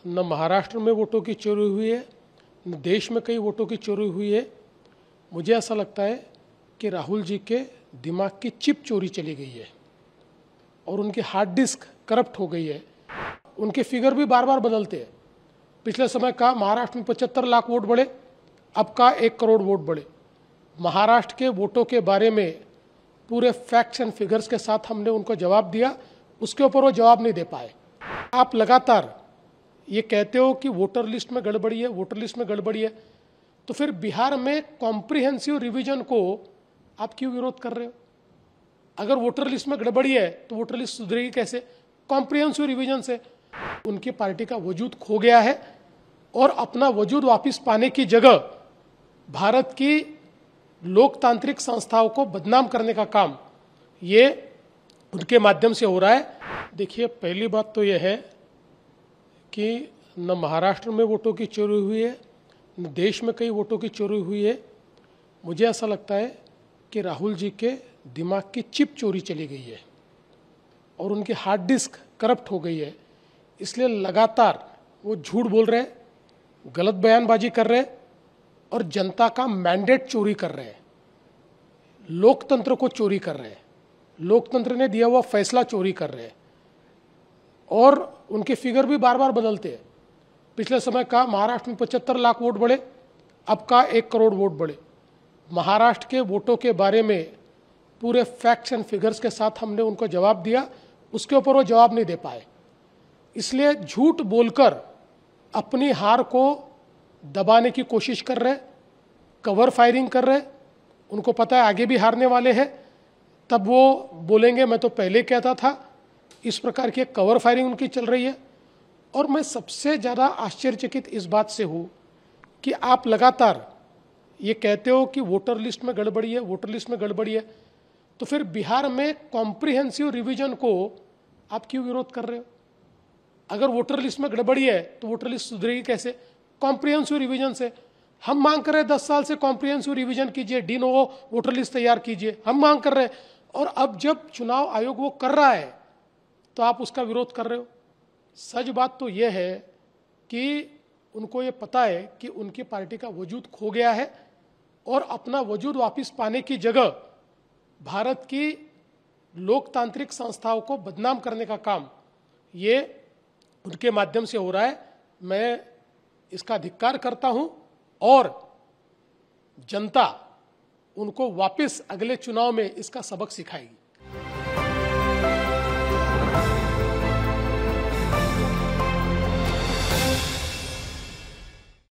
न महाराष्ट्र में वोटों की चोरी हुई है, न देश में कई वोटों की चोरी हुई है। मुझे ऐसा लगता है कि राहुल जी के दिमाग की चिप चोरी चली गई है और उनकी हार्ड डिस्क करप्ट हो गई है। उनके फिगर भी बार बार बदलते हैं। पिछले समय का महाराष्ट्र में 75 लाख वोट बढ़े, अब का 1 करोड़ वोट बढ़े। महाराष्ट्र के वोटों के बारे में पूरे फैक्ट्स एंड फिगर्स के साथ हमने उनको जवाब दिया, उसके ऊपर वो जवाब नहीं दे पाए। आप लगातार ये कहते हो कि वोटर लिस्ट में गड़बड़ी है, वोटर लिस्ट में गड़बड़ी है, तो फिर बिहार में कॉम्प्रिहेंसिव रिवीजन को आप क्यों विरोध कर रहे हो? अगर वोटर लिस्ट में गड़बड़ी है तो वोटर लिस्ट सुधरेगी कैसे? कॉम्प्रिहेंसिव रिवीजन से। उनकी पार्टी का वजूद खो गया है और अपना वजूद वापस पाने की जगह भारत की लोकतांत्रिक संस्थाओं को बदनाम करने का काम ये उनके माध्यम से हो रहा है। देखिए, पहली बात तो यह है कि न महाराष्ट्र में वोटों की चोरी हुई है, न देश में कई वोटों की चोरी हुई है। मुझे ऐसा लगता है कि राहुल जी के दिमाग की चिप चोरी चली गई है और उनकी हार्ड डिस्क करप्ट हो गई है। इसलिए लगातार वो झूठ बोल रहे हैं, गलत बयानबाजी कर रहे हैं और जनता का मैंडेट चोरी कर रहे हैं, लोकतंत्र को चोरी कर रहे हैं, लोकतंत्र ने दिया हुआ फैसला चोरी कर रहे हैं। और उनके फिगर भी बार बार बदलते हैं। पिछले समय का महाराष्ट्र में 75 लाख वोट बढ़े, अब का 1 करोड़ वोट बढ़े। महाराष्ट्र के वोटों के बारे में पूरे फैक्ट्स एंड फिगर्स के साथ हमने उनको जवाब दिया, उसके ऊपर वो जवाब नहीं दे पाए। इसलिए झूठ बोलकर अपनी हार को दबाने की कोशिश कर रहे, कवर फायरिंग कर रहे। उनको पता है आगे भी हारने वाले हैं, तब वो बोलेंगे मैं तो पहले कहता था। इस प्रकार की कवर फायरिंग उनकी चल रही है। और मैं सबसे ज़्यादा आश्चर्यचकित इस बात से हूँ कि आप लगातार ये कहते हो कि वोटर लिस्ट में गड़बड़ी है, वोटर लिस्ट में गड़बड़ी है, तो फिर बिहार में कॉम्प्रिहेंसिव रिवीजन को आप क्यों विरोध कर रहे हो? अगर वोटर लिस्ट में गड़बड़ी है तो वोटर लिस्ट सुधरेगी कैसे? कॉम्प्रिहेंसिव रिवीजन से। हम मांग कर रहे हैं 10 साल से कॉम्प्रिहेंसिव रिवीजन कीजिए, डी नोवो वोटर लिस्ट तैयार कीजिए, हम मांग कर रहे हैं। और अब जब चुनाव आयोग वो कर रहा है तो आप उसका विरोध कर रहे हो। सच बात तो यह है कि उनको ये पता है कि उनकी पार्टी का वजूद खो गया है और अपना वजूद वापस पाने की जगह भारत की लोकतांत्रिक संस्थाओं को बदनाम करने का काम ये उनके माध्यम से हो रहा है। मैं इसका धिक्कार करता हूं और जनता उनको वापस अगले चुनाव में इसका सबक सिखाएगी।